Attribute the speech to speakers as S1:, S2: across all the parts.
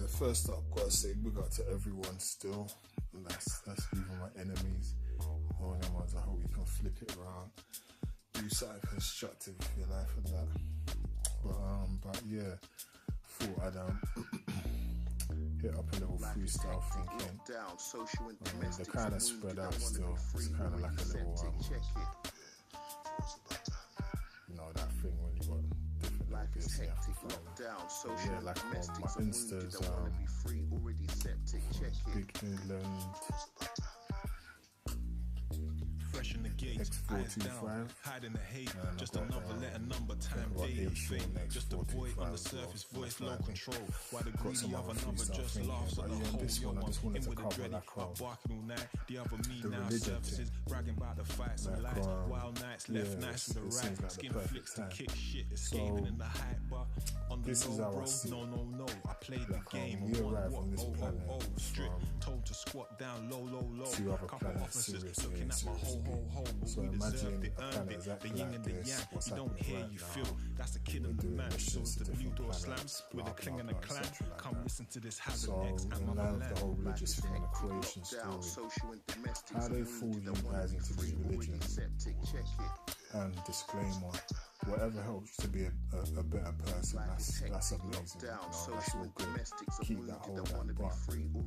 S1: First up, gotta say big up to everyone still. That's even my enemies. All them ones, I hope you can flip it around. Do something constructive for your life and that. But yeah, thought I'd hit up a little freestyle thinking. They're kind of spread out still. It's kind of like a little that thing when you got different little bits you have to follow. But yeah, like on my Insta's Big England X425,
S2: hiding the hate, just another letter number time day of fame, just a boy on the surface, voice low control, while the greedy of another just laughs at the whole young one, in with the dready, up barking all night, the other me now surfaces, bragging about the fights and lies, wild nights, left nights with the right, skin flicks to kick shit, escaping in the hype, but on the low bro, no, I played the game, and won what, strict, told to squat down low, couple officers looking at my ho,
S1: so
S2: we
S1: imagine
S2: deserved it,
S1: a
S2: earned
S1: planet
S2: it,
S1: exactly
S2: the yin
S1: like
S2: and the
S1: this,
S2: yang,
S1: what's
S2: you don't
S1: happening
S2: hear,
S1: right
S2: you
S1: now.
S2: feel, that's the kid of the man, so
S1: missions
S2: the
S1: to
S2: new
S1: different
S2: door
S1: planets,
S2: slams,
S1: blah,
S2: with a cling and a
S1: blah,
S2: clang,
S1: etc. like
S2: come
S1: that.
S2: listen to this hazard
S1: So
S2: X and
S1: in line with the
S2: motherland.
S1: whole religious thing and the creation story, how they fool you guys into these religions, and disclaimer, whatever helps you to be a better person, that's amazing, that's all good, keep that hold on, but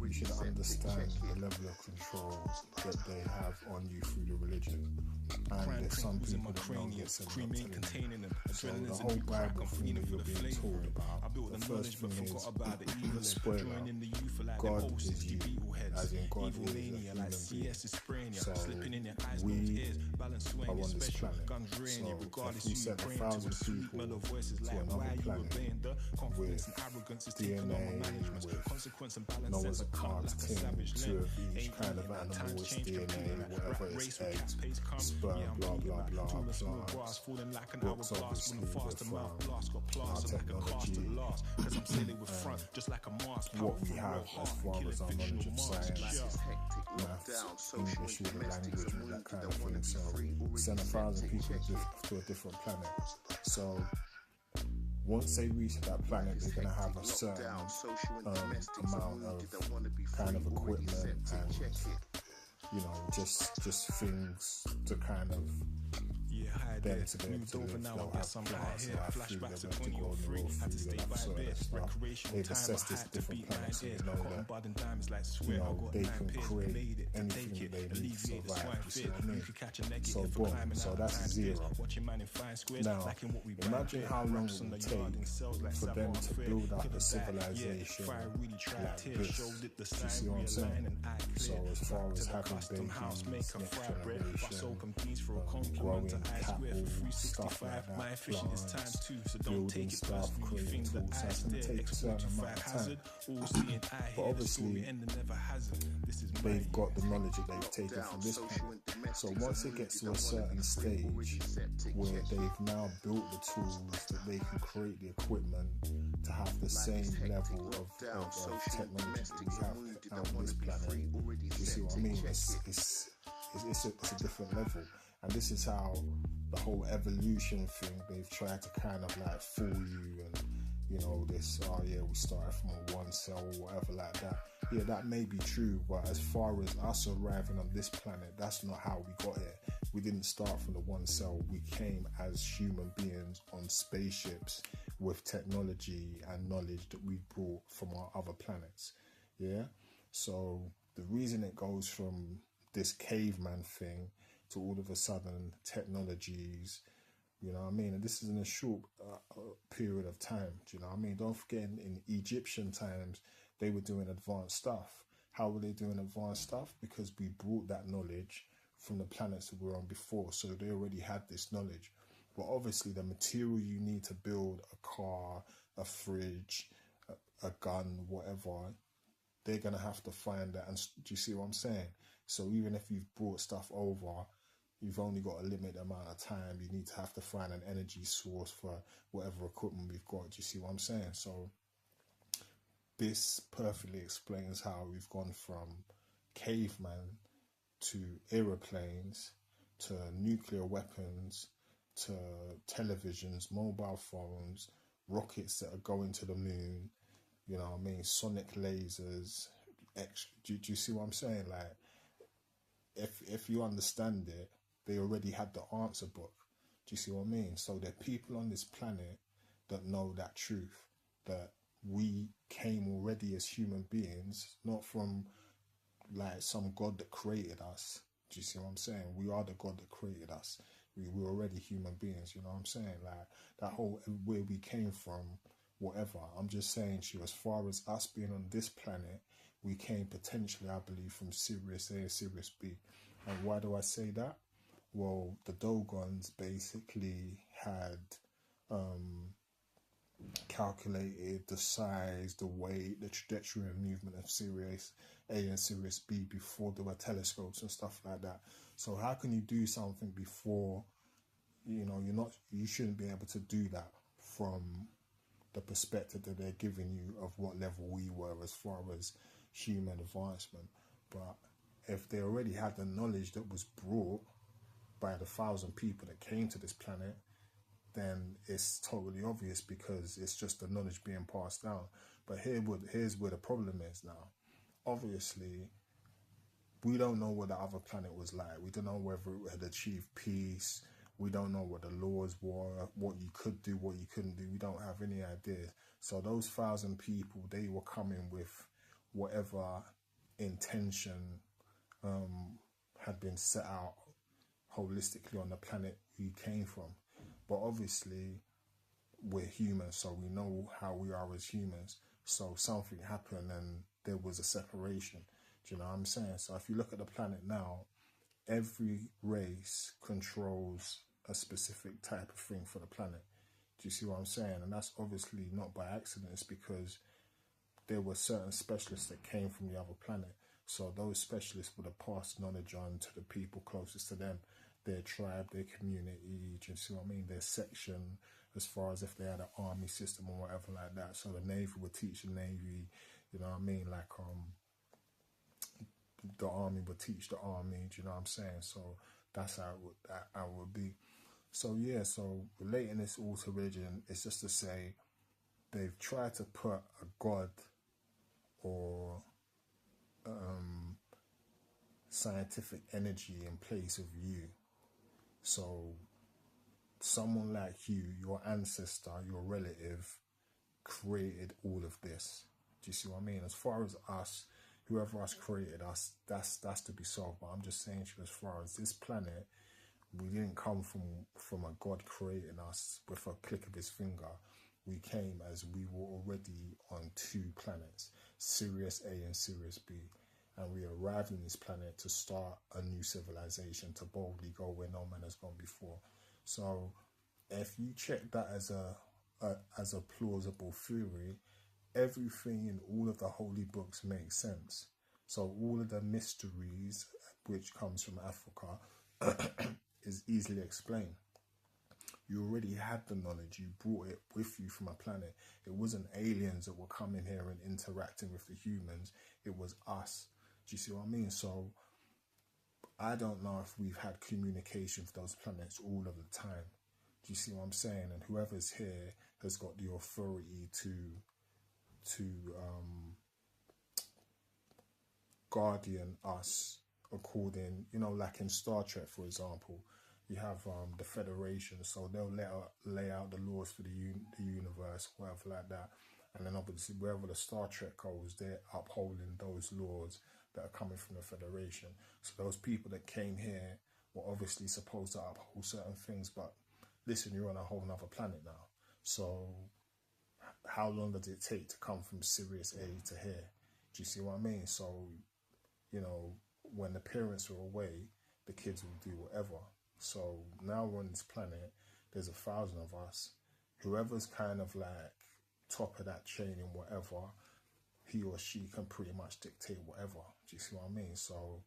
S1: you should understand the level of control that they have on you through the religion, and there's some people that don't get sent up telling you. So the whole Bible thing that you're being told about, the first thing is, spoiler, God is you, as in God is a human being. So we are on this planet. So if we sent 1,000 people to another planet with DNA, with Noah's Ark thing, 2 of each kind of animal, it's DNA, whatever it's eggs, sperm, blah blah blah, plants, books obviously with our technology, what we have as far as our knowledge of science, maths, English, all the language, all that kind of thing. So send 1,000 people to a different planet. So once they reach that planet, they're going to have a certain amount of kind of equipment and just things to kind of them to be able to live. They'll have plants, they'll have food, they'll be able to grow the real food, they'll have certain stuff. They've assessed this different planets, so they know that they can create anything that they need to survive. You see what I mean? So boom, so that's zero. Now imagine how long it would take for them to build up a civilization like this. Do you see what I'm saying? So as far as having babies, next generation, growing cattle, stuff like that, plants, building stuff, creating tools, that's going to take a certain amount of time. But obviously, they've got the knowledge that they've taken from this planet. So once it gets to a certain stage where they've now built the tools that they can create the equipment to have the same level of technology that we have on this planet, you see what I mean? It's a different level. And this is how the whole evolution thing, they've tried to kind of like fool you and, this, we started from a one cell or whatever like that. Yeah, that may be true, but as far as us arriving on this planet, that's not how we got here. We didn't start from the one cell. We came as human beings on spaceships with technology and knowledge that we brought from our other planets. Yeah? So the reason it goes from this caveman thing to all of a sudden technologies, you know what I mean? And this is in a short period of time, do you know what I mean? Don't forget in Egyptian times, they were doing advanced stuff. How were they doing advanced stuff? Because we brought that knowledge from the planets that we were on before, so they already had this knowledge. But obviously the material you need to build a car, a fridge, a gun, whatever, they're going to have to find that. And do you see what I'm saying? So even if you've brought stuff over, you've only got a limited amount of time. You need to have to find an energy source for whatever equipment we've got. Do you see what I'm saying? So this perfectly explains how we've gone from caveman to aeroplanes to nuclear weapons to televisions, mobile phones, rockets that are going to the moon, you know what I mean, sonic lasers. Do you see what I'm saying? Like, if you understand it, they already had the answer book. Do you see what I mean? So there are people on this planet that know that truth, that we came already as human beings, not from like some God that created us. Do you see what I'm saying? We are the God that created us. We're already human beings, you know what I'm saying? Like, that whole where we came from, whatever. I'm just saying to you, as far as us being on this planet, we came potentially, I believe, from Sirius A and Sirius B. And why do I say that? Well, the Dogons basically had calculated the size, the weight, the trajectory and movement of Sirius A and Sirius B before there were telescopes and stuff like that. So how can you do something before, you know, you shouldn't be able to do that from the perspective that they're giving you of what level we were as far as human advancement. But if they already had the knowledge that was brought by the 1,000 people that came to this planet, then it's totally obvious, because it's just the knowledge being passed down. But here's where the problem is now. Obviously, we don't know what the other planet was like. We don't know whether it had achieved peace. We don't know what the laws were, what you could do, what you couldn't do. We don't have any idea. So those 1,000 people, they were coming with whatever intention had been set out holistically on the planet we came from. But obviously, we're humans, so we know how we are as humans. So something happened and there was a separation. Do you know what I'm saying? So if you look at the planet now, every race controls a specific type of thing for the planet. Do you see what I'm saying? And that's obviously not by accident. It's because there were certain specialists that came from the other planet. So those specialists would have passed knowledge on to the people closest to them, their tribe, their community, do you see what I mean? Their section, as far as if they had an army system or whatever like that. So the Navy would teach the Navy, you know what I mean? Like, the army would teach the army, do you know what I'm saying? So that's how it would be. So yeah, so relating this all to religion is just to say they've tried to put a God or scientific energy in place of you. So someone like you, your ancestor, your relative, created all of this. Do you see what I mean? As far as us, whoever us created us, that's to be solved. But I'm just saying to you, as far as this planet, we didn't come from a God creating us with a click of his finger. We came as we were already on 2 planets, Sirius A and Sirius B. And we arrived on this planet to start a new civilization, to boldly go where no man has gone before. So if you check that as a plausible theory, everything in all of the holy books makes sense. So all of the mysteries which comes from Africa is easily explained. You already had the knowledge. You brought it with you from a planet. It wasn't aliens that were coming here and interacting with the humans. It was us. Do you see what I mean? So I don't know if we've had communication with those planets all of the time. Do you see what I'm saying? And whoever's here has got the authority to guardian us according, you know, like in Star Trek, for example, you have the Federation, so they'll lay out the laws for the universe, whatever like that. And then obviously wherever the Star Trek goes, they're upholding those laws that are coming from the Federation. So those people that came here were obviously supposed to uphold certain things, but listen, you're on a whole nother planet now. So how long does it take to come from Sirius A to here? Do you see what I mean? So, you know, when the parents are away, the kids will do whatever. So now we're on this planet, there's 1,000 of us. Whoever's kind of like top of that chain and whatever, he or she can pretty much dictate whatever. Do you see what I mean? So,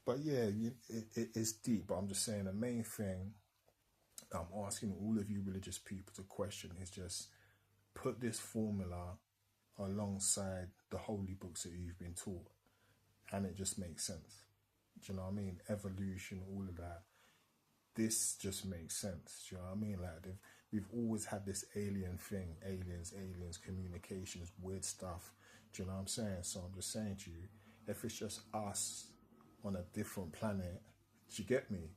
S1: but yeah, it's deep. But I'm just saying the main thing I'm asking all of you religious people to question is just put this formula alongside the holy books that you've been taught, and it just makes sense. Do you know what I mean? Evolution, all of that. This just makes sense. Do you know what I mean? Like we've always had this alien thing, aliens, communications, weird stuff. Do you know what I'm saying? So I'm just saying to you, if it's just us on a different planet, do you get me?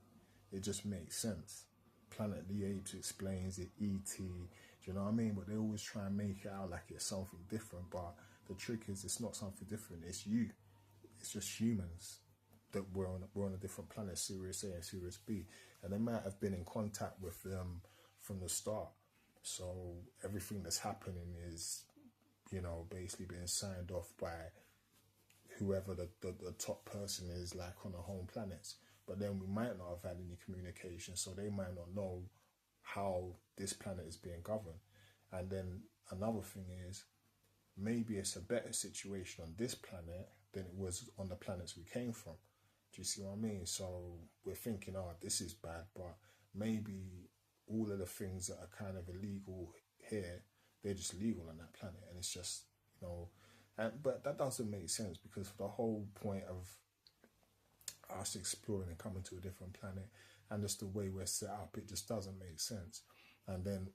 S1: It just makes sense. Planet of the Apes explains it, E.T., do you know what I mean? But they always try and make it out like it's something different. But the trick is, it's not something different. It's you. It's just humans that we're on a different planet, Sirius A and Sirius B. And they might have been in contact with them from the start. So everything that's happening is, you know, basically being signed off by whoever the top person is, like on the home planets. But then we might not have had any communication, so they might not know how this planet is being governed. And then another thing is, maybe it's a better situation on this planet than it was on the planets we came from. Do you see what I mean? So we're thinking, oh, this is bad, but maybe all of the things that are kind of illegal here, they're just legal on that planet. And it's just, you know, but that doesn't make sense, because the whole point of us exploring and coming to a different planet, and just the way we're set up, it just doesn't make sense. And then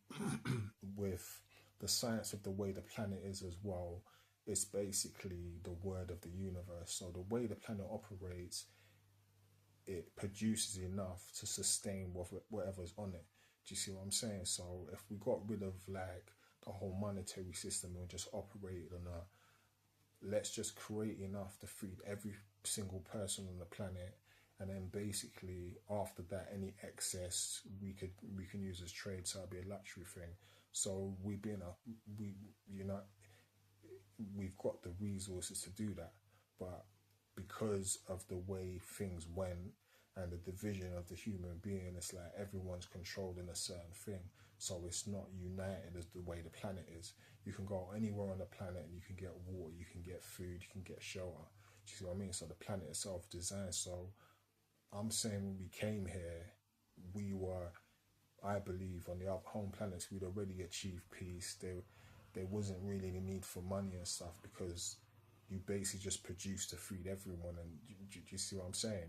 S1: with the science of the way the planet is as well, it's basically the word of the universe. So the way the planet operates, it produces enough to sustain whatever's on it. Do you see what I'm saying? So if we got rid of like the whole monetary system and just operated on a, let's just create enough to feed every single person on the planet, and then basically after that, any excess we can use as trade, so it'll be a luxury thing. So we've got the resources to do that, but because of the way things went and the division of the human being, it's like everyone's controlled in a certain thing, so it's not united as the way the planet is. You can go anywhere on the planet and you can get water, you can get food, you can get shelter. Do you see what I mean? So the planet itself designed. So I'm saying when we came here, we were, I believe, on the home planets, we'd already achieved peace. There wasn't really any need for money and stuff, because you basically just produce to feed everyone. And do you see what I'm saying?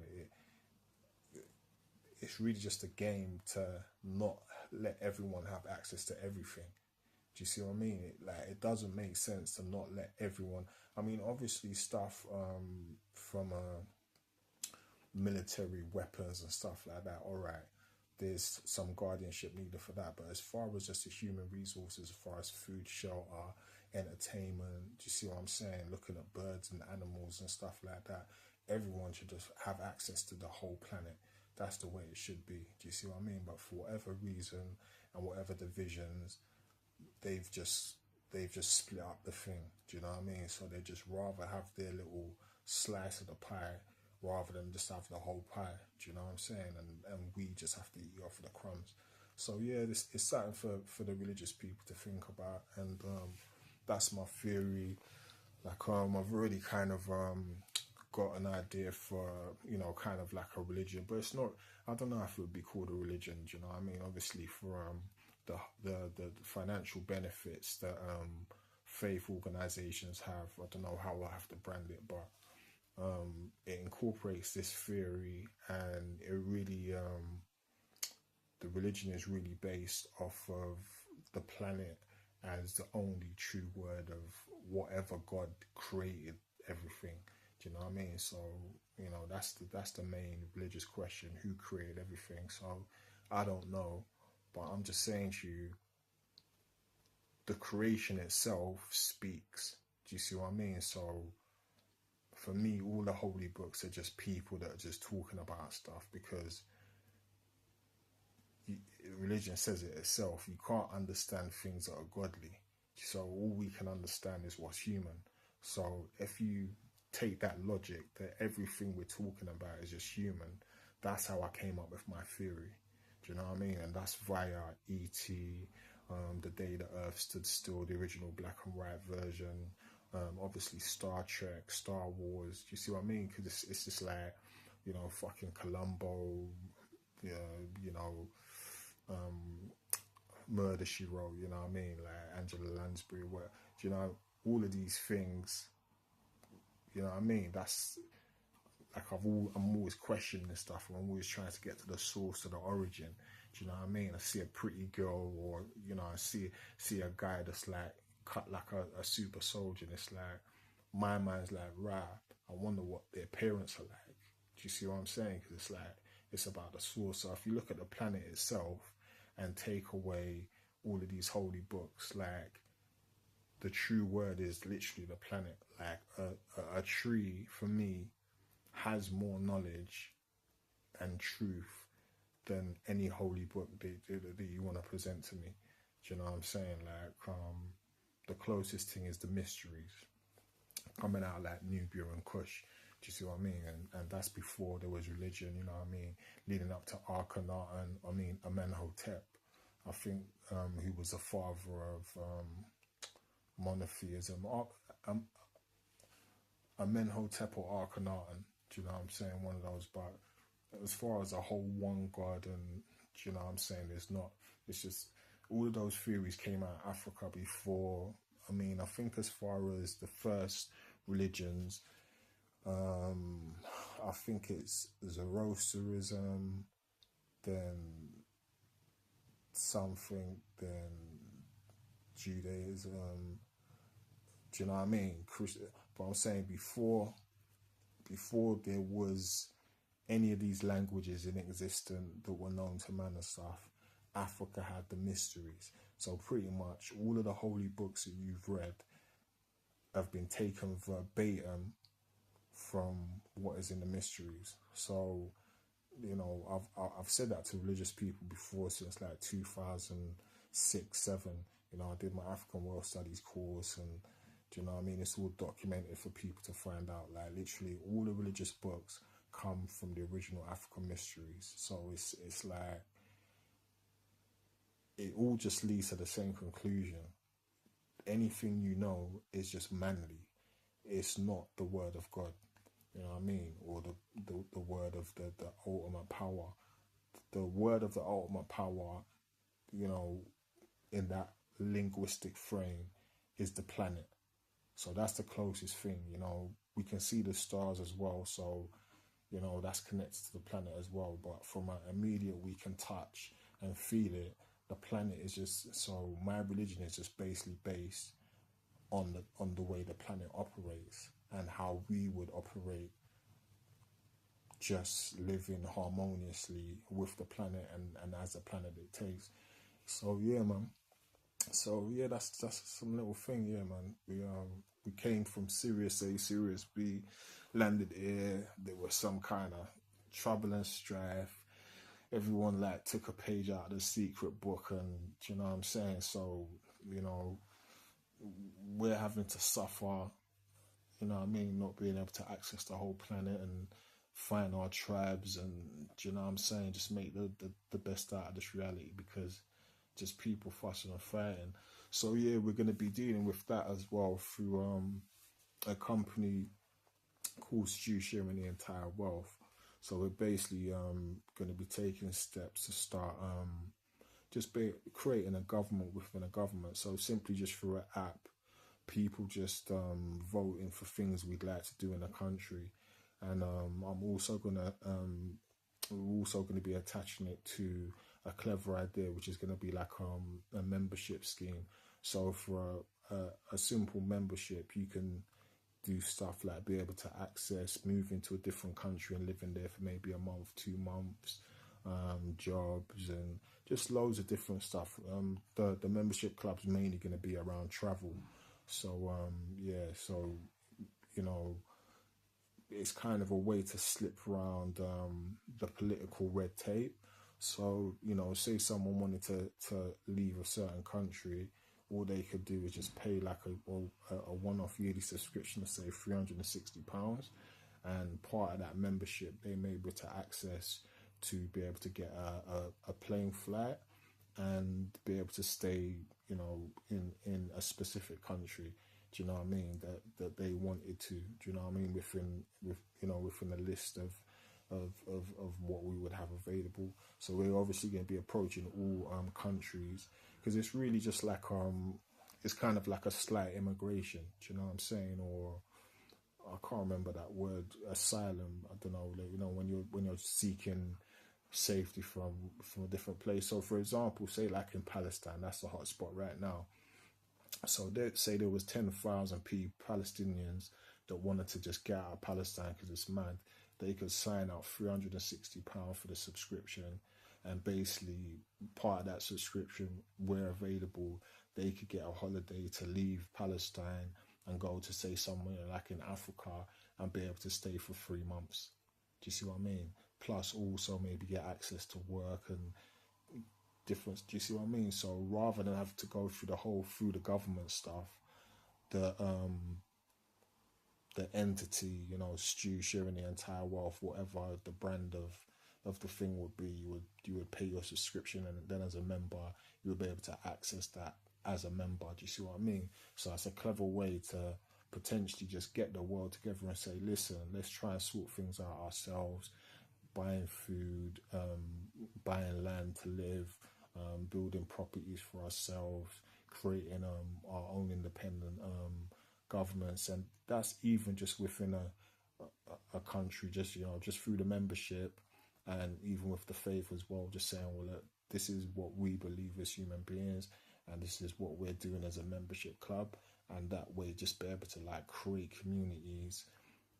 S1: It's really just a game to not let everyone have access to everything. Do you see what I mean? It doesn't make sense to not let everyone. I mean, obviously stuff from military weapons and stuff like that, all right, there's some guardianship needed for that. But as far as just the human resources, as far as food, shelter, entertainment, do you see what I'm saying? Looking at birds and animals and stuff like that, everyone should just have access to the whole planet. That's the way it should be. Do you see what I mean? But for whatever reason and whatever divisions, they've just split up the thing. Do you know what I mean? So they just rather have their little slice of the pie rather than just have the whole pie. Do you know what I'm saying? And we just have to eat off of the crumbs. So yeah, this is something for the religious people to think about, and that's my theory. Like I've already kind of got an idea for, you know, kind of like a religion, but it's not, I don't know if it would be called a religion. Do you know what I mean? Obviously for the financial benefits that faith organizations have, I don't know how I have to brand it, but it incorporates this theory, and it really the religion is really based off of the planet as the only true word of whatever God created everything. Do you know what I mean? So, you know, that's the main religious question: who created everything? So I don't know, but I'm just saying to you, the creation itself speaks. Do you see what I mean? So for me, all the holy books are just people that are just talking about stuff, because religion says it itself. You can't understand things that are godly. So all we can understand is what's human. So if you take that logic that everything we're talking about is just human, that's how I came up with my theory. Do you know what I mean? And that's via E.T., The Day the Earth Stood Still, the original black and white version. Obviously Star Trek, Star Wars. Do you see what I mean? Because it's just like, you know, fucking Columbo, you know, Murder, She Wrote, you know what I mean? Like Angela Lansbury, what, you know, all of these things, you know what I mean? That's like I'm always questioning this stuff, and I'm always trying to get to the source of the origin. Do you know what I mean? I see a pretty girl, or you know, I see a guy that's like cut like a super soldier, and it's like my mind's like, right, I wonder what their parents are like. Do you see what I'm saying? Because it's like, it's about the source. So if you look at the planet itself and take away all of these holy books, like the true word is literally the planet. Like a tree, for me, has more knowledge and truth than any holy book that you want to present to me. Do you know what I'm saying? Like, the closest thing is the mysteries coming out like Nubia and Kush. Do you see what I mean? And that's before there was religion, you know what I mean? Leading up to Akhenaten, Amenhotep, I think, who was the father of monotheism. Amenhotep or Akhenaten, do you know what I'm saying? One of those, but as far as a whole one God, and do you know what I'm saying? It's just, all of those theories came out of Africa before. I mean, I think as far as the first religions, I think it's Zoroastrianism, then something, then Judaism. Do you know what I mean? But I'm saying before there was any of these languages in existence that were known to man and stuff, Africa had the mysteries. So pretty much all of the holy books that you've read have been taken verbatim from what is in the mysteries. So, you know, I've said that to religious people before, since like 2006, 7. You know, I did my African World Studies course, and do you know what I mean? It's all documented for people to find out. Like, literally all the religious books come from the original African mysteries. So it's like, it all just leads to the same conclusion. Anything you know is just manly. It's not the word of God. You know what I mean? Or the word of the ultimate power. The word of the ultimate power, you know, in that linguistic frame, is the planet. So that's the closest thing, you know. We can see the stars as well, so, you know, that's connected to the planet as well. But from an immediate, we can touch and feel it. The planet is just, so my religion is just basically based on the way the planet operates and how we would operate, just living harmoniously with the planet and as the planet dictates. So yeah, man. So yeah, that's some little thing, yeah, man. We came from Sirius A, Sirius B, landed here. There was some kind of trouble and strife. Everyone like took a page out of the secret book, and you know what I'm saying? So, you know, we're having to suffer, you know what I mean, not being able to access the whole planet and find our tribes, and do you know what I'm saying, just make the best out of this reality, because just people fussing and fighting. So yeah, we're going to be dealing with that as well through a company called Stu Sharing the Entire Wealth. So we're basically going to be taking steps to start creating a government within a government. So simply just through an app, people just voting for things we'd like to do in the country. And we're also going to be attaching it to a clever idea, which is going to be like a membership scheme. So for a simple membership, you can do stuff like be able to access, move into a different country and live in there for maybe a month, 2 months, jobs, and just loads of different stuff. The membership club's mainly going to be around travel. So yeah, so, you know, it's kind of a way to slip around the political red tape. So, you know, say someone wanted to leave a certain country, all they could do is just pay like a one-off yearly subscription of, say, £360. And part of that membership, they may be able to access to be able to get a plane flight and be able to stay, you know, in a specific country. Do you know what I mean? That they wanted to. Do you know what I mean? Within a list of what we would have available. So we're obviously going to be approaching all countries, because it's really just like it's kind of like a slight immigration. Do you know what I'm saying? Or I can't remember that word, asylum. I don't know. Like, you know, when you're seeking safety from a different place. So for example, say like in Palestine, that's the hot spot right now. So they say there was 10,000 Palestinians that wanted to just get out of Palestine because it's mad. They could sign up £360 for the subscription, and basically part of that subscription, where available, they could get a holiday to leave Palestine and go to, say, somewhere like in Africa and be able to stay for 3 months. Do you see what I mean? Plus also maybe get access to work and different. Do you see what I mean? So rather than have to go through the government stuff, the entity, you know, sharing the entire wealth, whatever the brand of the thing would be, you would pay your subscription, and then as a member you would be able to access that as a member. Do you see what I mean? So it's a clever way to potentially just get the world together and say, listen, let's try and sort things out ourselves, buying food, buying land to live, building properties for ourselves, creating our own independent governments. And that's even just within a country, just, you know, just through the membership, and even with the faith as well, just saying, well, look, this is what we believe as human beings, and this is what we're doing as a membership club. And that way just be able to like create communities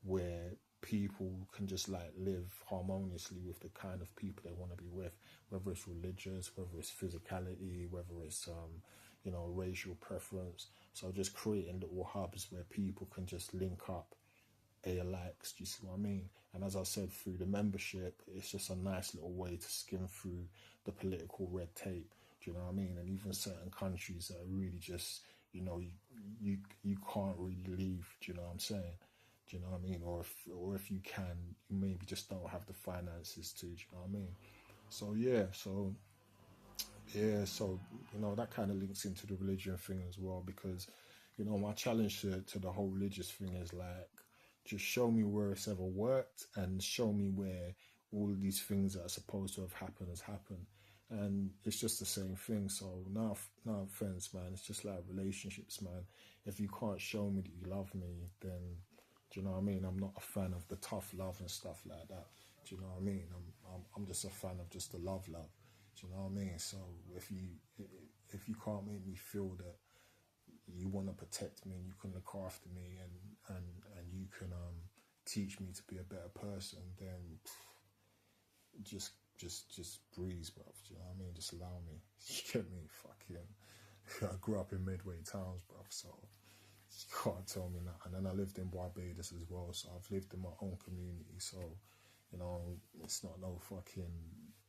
S1: where people can just like live harmoniously with the kind of people they want to be with, whether it's religious, whether it's physicality, whether it's you know, racial preference. So just creating little hubs where people can just link up alikes. Do you see what I mean? And as I said, through the membership, it's just a nice little way to skim through the political red tape. Do you know what I mean? And even certain countries that are really just, you know, you can't really leave. Do you know what I'm saying? Do you know what I mean? Or if you can, you maybe just don't have the finances to. Do you know what I mean? So so you know, that kind of links into the religion thing as well, because, you know, my challenge to the whole religious thing is like, just show me where it's ever worked, and show me where all of these things that are supposed to have happened has happened. And it's just the same thing. So no offense, man, it's just like relationships, man. If you can't show me that you love me, then, do you know what I mean? I'm not a fan of the tough love and stuff like that. Do you know what I mean? I'm just a fan of just the love. Do you know what I mean? So if you can't make me feel that you want to protect me and you can look after me and you can teach me to be a better person, then just breeze, bruv. Do you know what I mean? Just allow me. You get me? Fucking, I grew up in Midway towns, bruv, so you can't tell me that. And then I lived in Barbados as well, so I've lived in my own community. So, you know, it's not no fucking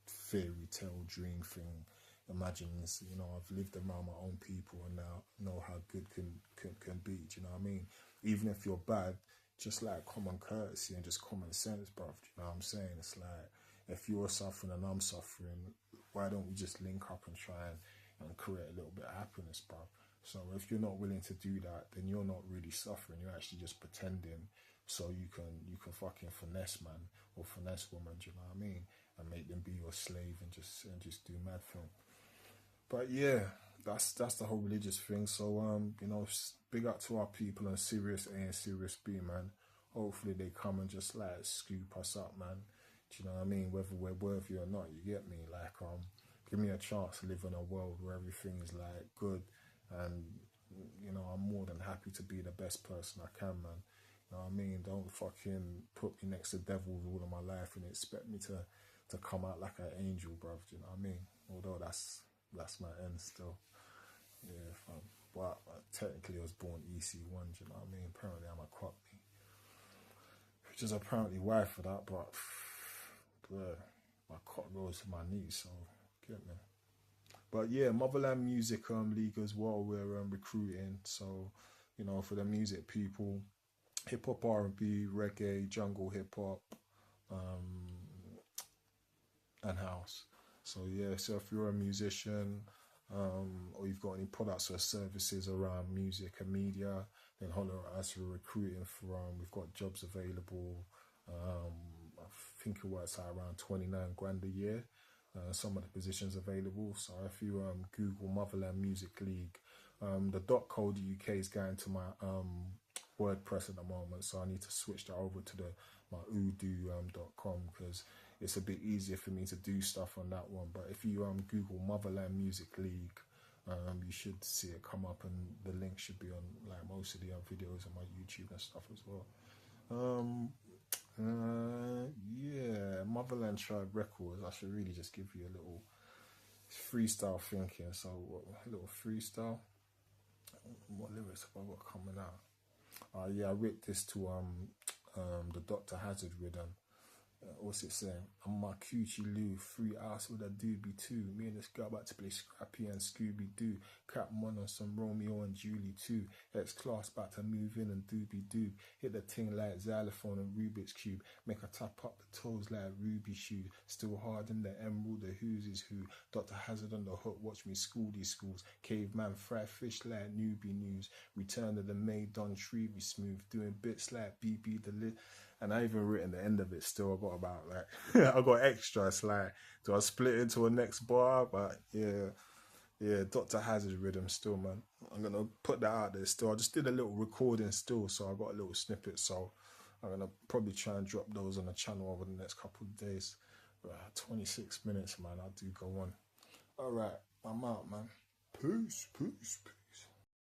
S1: fairy tale dream thing. Imagine this, you know, I've lived around my own people and now know how good can be. Do you know what I mean? Even if you're bad, just like common courtesy and just common sense, bruv. Do you know what I'm saying? It's like, if you're suffering and I'm suffering, why don't we just link up and try and create a little bit of happiness, bruv? So if you're not willing to do that, then you're not really suffering. You're actually just pretending so you can fucking finesse man or finesse woman. Do you know what I mean? And make them be your slave and just do mad thing. But yeah, that's the whole religious thing. So you know, big up to our people on Serious A and Serious B, man. Hopefully they come and just like scoop us up, man. Do you know what I mean? Whether we're worthy or not, you get me? Like give me a chance to live in a world where everything is like good, and you know, I'm more than happy to be the best person I can, man. You know what I mean? Don't fucking put me next to devils all of my life and expect me to come out like an angel, bruv. Do you know what I mean? Although that's my end still. Yeah, fam. But technically I was born EC1, do you know what I mean? Apparently I'm a cockney, which is apparently why for that, but my cock goes to my knees, so get me. But yeah, Motherland Music League as well, we're recruiting. So, you know, for the music people, hip hop, R&B, reggae, jungle hip hop, and house. So yeah, so if you're a musician, or you've got any products or services around music and media, then holler at us. We're recruiting for we've got jobs available. I think it works out around 29 grand a year. Some of the positions available. So if you Google Motherland Music League, the .co.uk is going to my WordPress at the moment, so I need to switch that over to my udo.com, because it's a bit easier for me to do stuff on that one. But if you Google Motherland Music League, you should see it come up, and the link should be on like most of the videos on my YouTube and stuff as well. Yeah, Motherland Tribe Records. I should really just give you a little freestyle thinking. So a little freestyle. What lyrics have I got coming out? Yeah, I ripped this to the Dr. Hazard rhythm. What's it saying? I'm my coochie Lou, 3 hours with a doobie too. Me and this girl about to play Scrappy and Scooby Doo. Crap one on some Romeo and Julie too. Ex-class about to move in and doobie doo. Hit the ting like xylophone and Rubik's Cube. Make her tap up the toes like Ruby shoe. Still hard in the emerald, the who's is who. Dr. Hazard on the hook, watch me school these schools. Caveman fry fish like newbie news. Return of the May Don Shrevey smooth. Doing bits like BB the Lit. And I even written the end of it still. I got about like, I got extra. It's like, do I split into a next bar? But yeah, Dr. Hazard rhythm still, man. I'm going to put that out there still. I just did a little recording still, so I got a little snippet. So I'm going to probably try and drop those on the channel over the next couple of days. 26 minutes, man. I do go on. All right, I'm out, man. Peace, peace, peace.